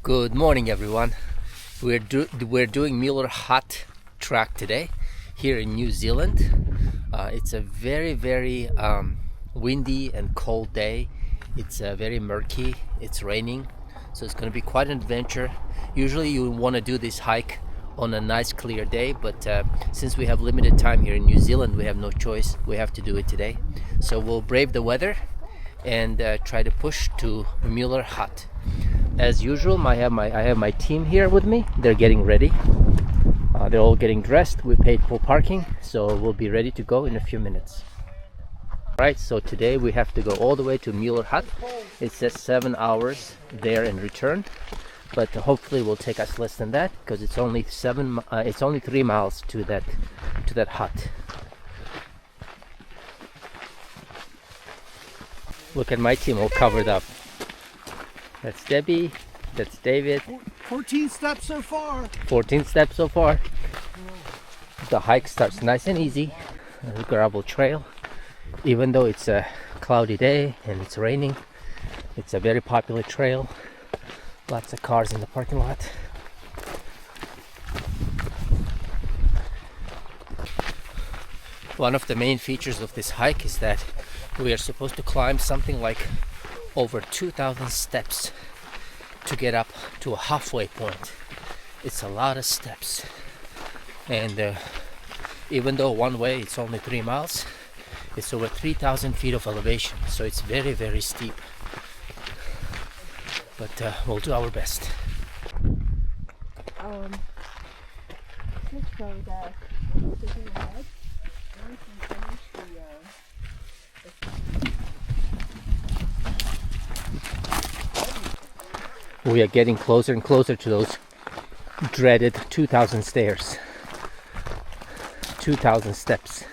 Good morning, everyone. We're doing Mueller Hut track today here in New Zealand. It's a very windy and cold day. It's very murky. It's raining, so it's going to be quite an adventure. Usually you want to do this hike on a nice clear day, but since we have limited time here in New Zealand, we have no choice. We have to do it today. So we'll brave the weather and try to push to Mueller Hut. As usual, I have my team here with me. They're getting ready. They're all getting dressed. We paid for parking, so we'll be ready to go in a few minutes. Right, so today we have to go all the way to Mueller Hut. It says 7 hours there and return, but hopefully it will take us less than that because it's only 3 miles to that hut. Look at my team all covered up. That's Debbie, that's David. 14 steps so far. 14 steps so far. The hike starts nice and easy. A gravel trail. Even though it's a cloudy day and it's raining, it's a very popular trail. Lots of cars in the parking lot. One of the main features of this hike is that we are supposed to climb something like over 2,000 steps to get up to a halfway point. It's a lot of steps, and even though one way it's only 3 miles, it's over 3,000 feet of elevation, so it's very steep, but we'll do our best. We are getting closer and closer to those dreaded 2,000 stairs. 2,000 steps.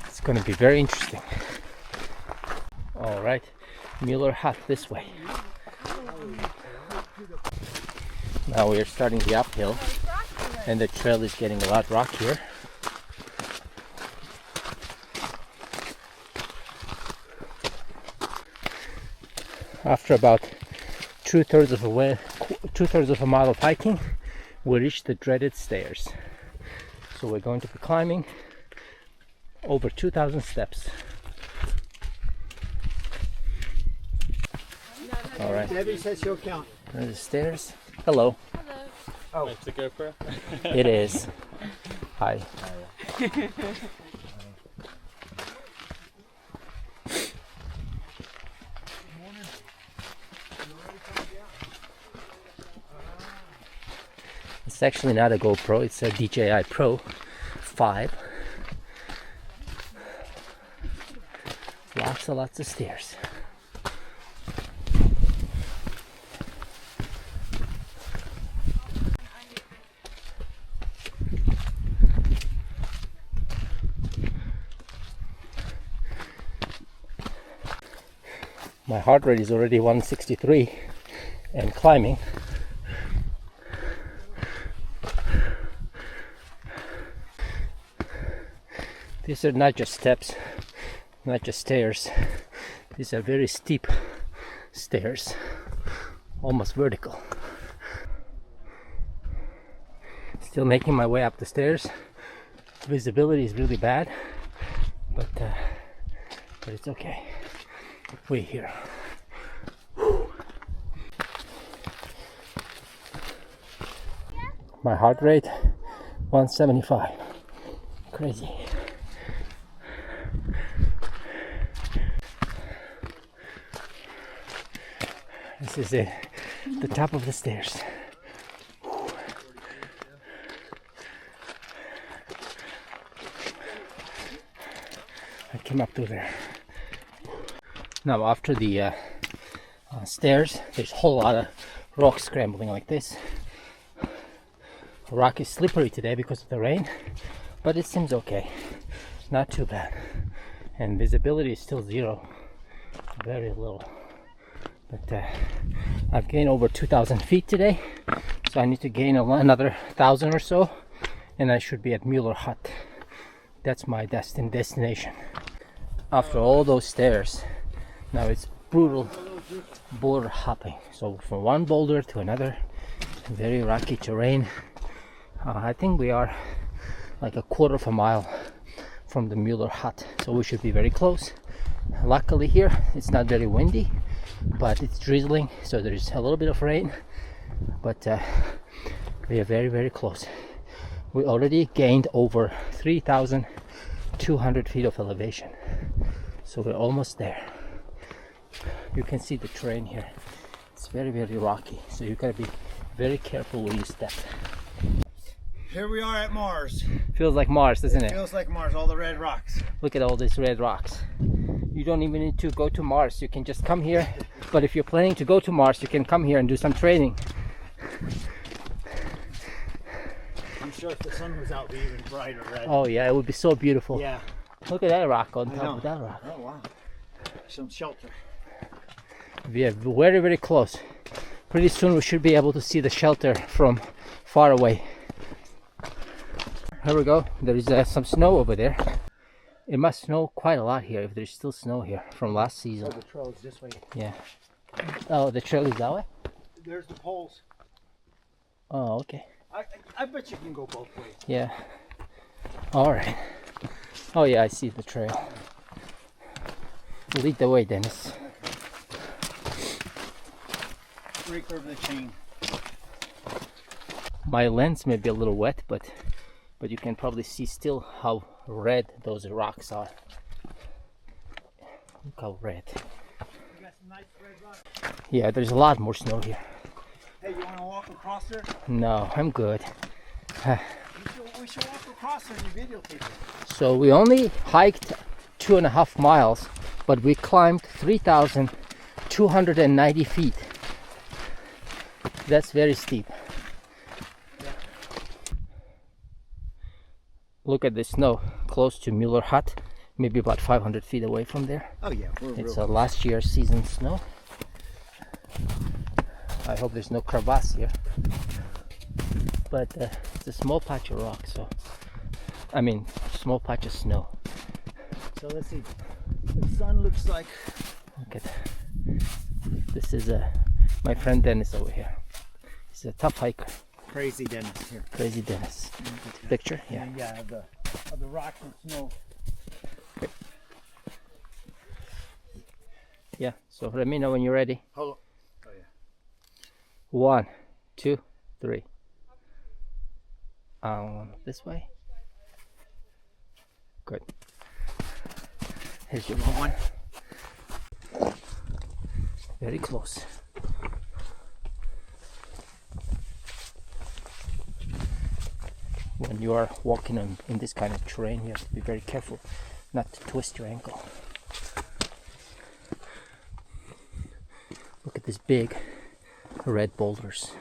It's going to be very interesting. All right, Mueller Hut this way. Now we are starting the uphill, and the trail is getting a lot rockier. After about two-thirds of a mile of hiking, we reach the dreaded stairs. So we're going to be climbing over 2,000 steps. All right. Debbie says she'll count. There's the stairs. Hello. Hello. Oh, It's a GoPro? It is. Hi. It's actually not a GoPro, it's a DJI Pro 5. Lots of stairs. My heart rate is already 163 and climbing. These are not just steps, not just stairs. These are very steep stairs, almost vertical. Still making my way up the stairs. Visibility is really bad, but it's okay. Way here. My heart rate 175. Crazy. This is the top of the stairs. I came up to there. Now after the stairs, there's a whole lot of rock scrambling like this. The rock is slippery today because of the rain, but it seems okay. Not too bad. And visibility is still zero. Very little. But I've gained over 2,000 feet today, so I need to gain another 1,000 or so, and I should be at Mueller Hut. That's my destination. After all those stairs, now it's brutal boulder hopping. So from one boulder to another, very rocky terrain. I think we are like a quarter of a mile from the Mueller Hut, so we should be very close. Luckily here it's not very windy, but it's drizzling, so there's a little bit of rain, but we are very, very close. We already gained over 3,200 feet of elevation, so we're almost there. You can see the terrain here. It's very, very rocky, so you gotta be very careful where you step. Here we are at Mars. Feels like Mars, doesn't it? Feels like Mars, all the red rocks. Look at all these red rocks. You don't even need to go to Mars. You can just come here. But if you're planning to go to Mars, you can come here and do some training. I'm sure if the sun was out, it'd be even brighter red. Oh yeah, it would be so beautiful. Yeah. Look at that rock on top of that rock. Oh wow. Some shelter. We are very, very close. Pretty soon we should be able to see the shelter from far away. Here we go. There is some snow over there. It must snow quite a lot here if there's still snow here from last season. Oh, the trail is this way. Yeah. Oh, the trail is that way? There's the poles. Oh, okay. I bet you can go both ways. Yeah. All right. Oh yeah, I see the trail. Lead the way, Dennis. Break over the chain. My lens may be a little wet, but you can probably see still how red those rocks are. Look how red. You got some nice red rocks. Yeah, there's a lot more snow here. Hey, you want to walk across there? No, I'm good. We should walk across there and videotape it. So we only hiked 2.5 miles, but we climbed 3,290 feet. That's very steep. Look at the snow close to Mueller Hut, maybe about 500 feet away from there. Oh yeah, It's last year's season snow. I hope there's no crevasse here, but it's a small patch of rock, so I mean small patch of snow. So let's see. The sun looks like. Look at this is my friend Dennis over here. He's a tough hiker. Crazy Dennis here. Crazy Dennis. Picture, yeah. And yeah, of the rocks and snow. Yeah. So let me know when you're ready. Hold on. Oh yeah. 1, 2, 3. This way. Good. Here's your one. Very close. When you are walking in this kind of terrain, you have to be very careful not to twist your ankle. Look at these big red boulders.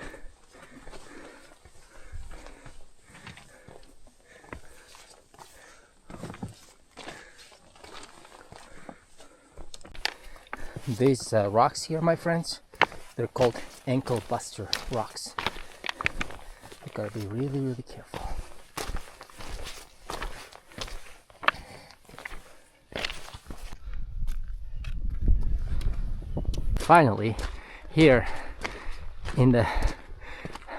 These rocks here, my friends, they're called ankle buster rocks. You gotta be really, really careful. Finally, here in the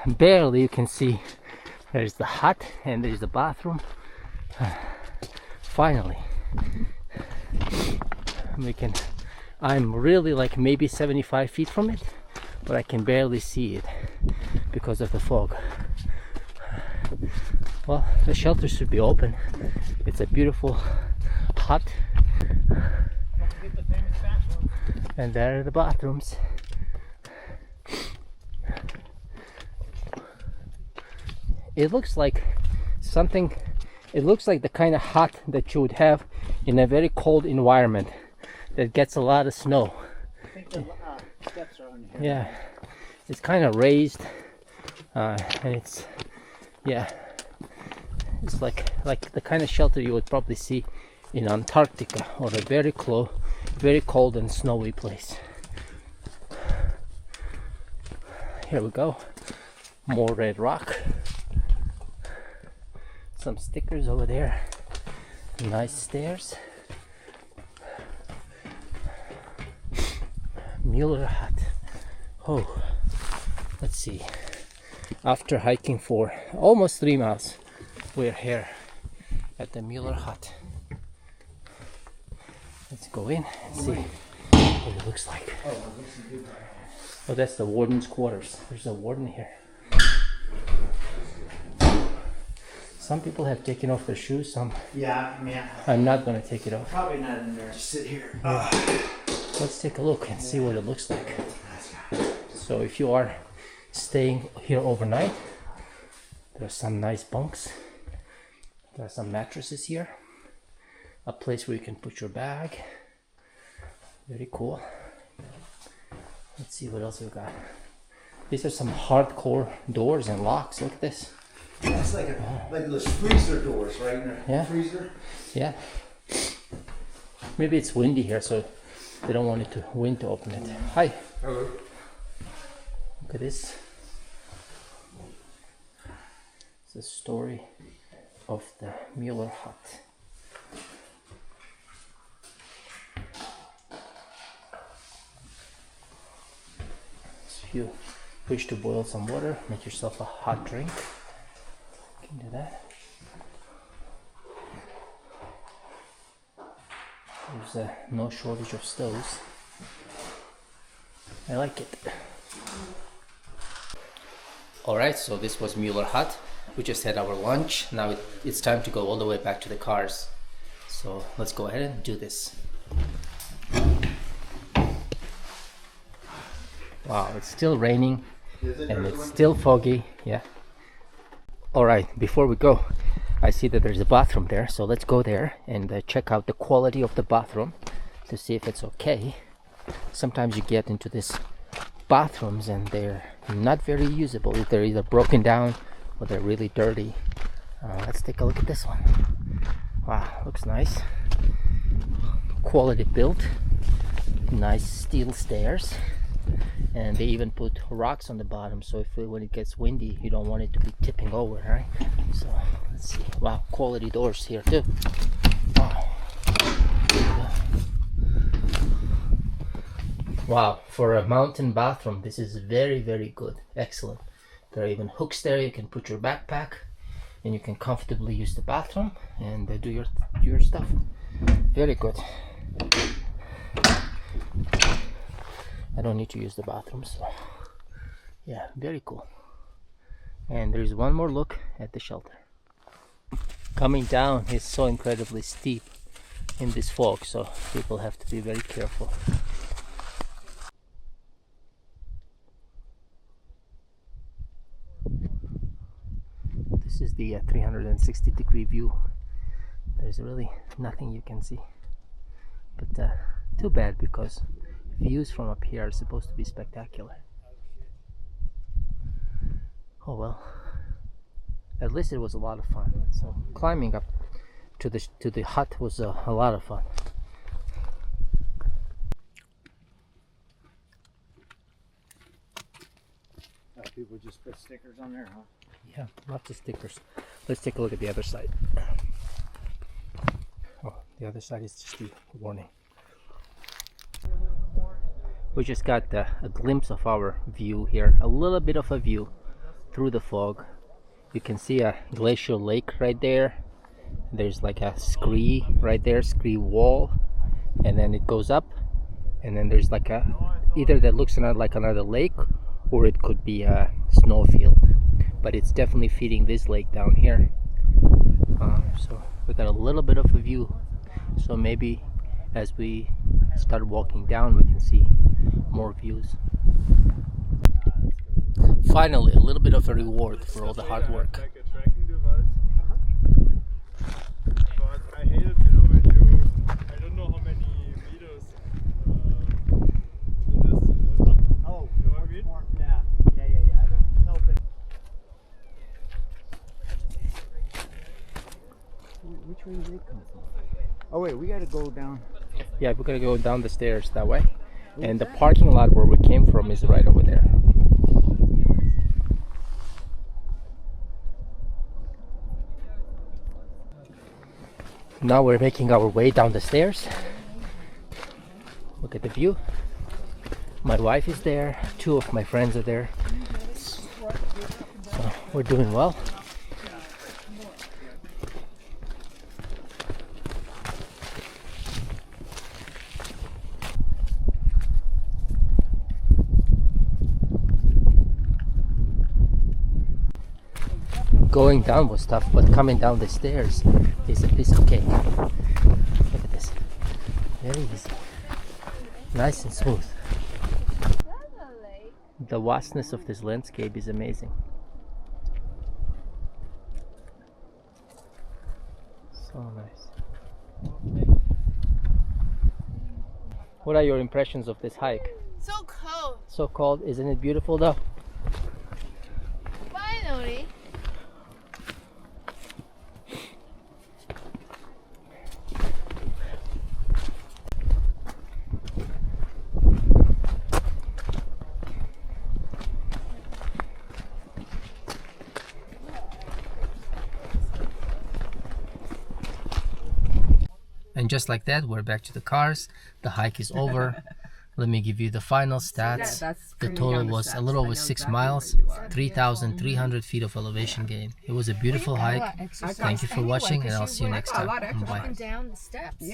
barely you can see there's the hut and there's the bathroom. Finally, I'm really like maybe 75 feet from it, but I can barely see it because of the fog. Well, the shelter should be open. It's a beautiful hut. And there are the bathrooms. It looks like something, it looks like the kind of hut that you would have in a very cold environment that gets a lot of snow. I think the steps are on here. Yeah, it's kind of raised, and it's, yeah, it's like the kind of shelter you would probably see in Antarctica or a very cold and snowy place. Here we go, more red rock, some stickers over there, nice stairs, Mueller Hut. Oh, let's see. After hiking for almost 3 miles, we're here at the Mueller Hut. Let's go in and see what it looks like. Oh, that's the warden's quarters. There's a warden here. Some people have taken off their shoes, some. Yeah, man. I'm not going to take it off. Probably not in there. Just sit here. Let's take a look and see what it looks like. So if you are staying here overnight, there are some nice bunks. There are some mattresses here. A place where you can put your bag. Very cool. Let's see what else we got. These are some hardcore doors and locks. Look at this. It's like those freezer doors, right? In a Yeah. freezer. Yeah. Maybe it's windy here, so they don't want it to wind to open it. Hi. Hello. Look at this. It's the story of the Mueller Hut. So if you wish to boil some water, make yourself a hot drink. You can do that. There's no shortage of stoves. I like it. Alright, so this was Mueller Hut. We just had our lunch. Now it's time to go all the way back to the cars. So let's go ahead and do this. Wow, it's still raining and it's still foggy. Yeah. Alright, before we go, I see that there's a bathroom there, so let's go there and check out the quality of the bathroom to see if it's okay. Sometimes you get into these bathrooms and they're not very usable. They're either broken down or they're really dirty. Let's take a look at this one. Wow, looks nice. Quality built. Nice steel stairs. And they even put rocks on the bottom, so when it gets windy, you don't want it to be tipping over, right? So let's see. Wow, quality doors here too. Wow. Wow, for a mountain bathroom, this is very, very good. Excellent. There are even hooks there. You can put your backpack, and you can comfortably use the bathroom and do your stuff. Very good. I don't need to use the bathroom, so yeah, very cool. And there's one more look at the shelter. Coming down is so incredibly steep in this fog, so people have to be very careful. This is the 360-degree view. There's really nothing you can see, but too bad, because views from up here are supposed to be spectacular. Oh well, at least it was a lot of fun. So climbing up to the hut was a lot of fun. People just put stickers on there, huh? Yeah, lots of stickers. Let's take a look at the other side. Oh, the other side is just the warning. We just got a glimpse of our view here, a little bit of a view through the fog. You can see a glacial lake right there. There's like a scree right there, scree wall, and then it goes up, and then there's like either that looks like another lake, or it could be a snowfield, but it's definitely feeding this lake down here. So we got a little bit of a view, so maybe as we start walking down we can see more views. Finally, a little bit of a reward for all the hard work. Like a tracking device. But I hate it, when I don't know how many meters it is. Oh, you know what I mean? yeah. I don't know, but which way did they come from? Oh wait, we gotta go down. Yeah, we're gonna go down the stairs that way, and the parking lot where we came from is right over there. Now we're making our way down the stairs. Look at the view. My wife is there. 2 of my friends are there. So we're doing well. Going down was tough, but coming down the stairs is a piece of cake. Look at this. Very easy. Nice and smooth. The vastness of this landscape is amazing. So nice. What are your impressions of this hike? So cold. So cold, isn't it beautiful though? Finally. And just like that, we're back to the cars. The hike is over. Let me give you the final stats. The total was a little over 6 miles, 3,300 feet of elevation gain. It was a beautiful hike. Thank you for watching, and I'll see you next time. Bye. Down the steps.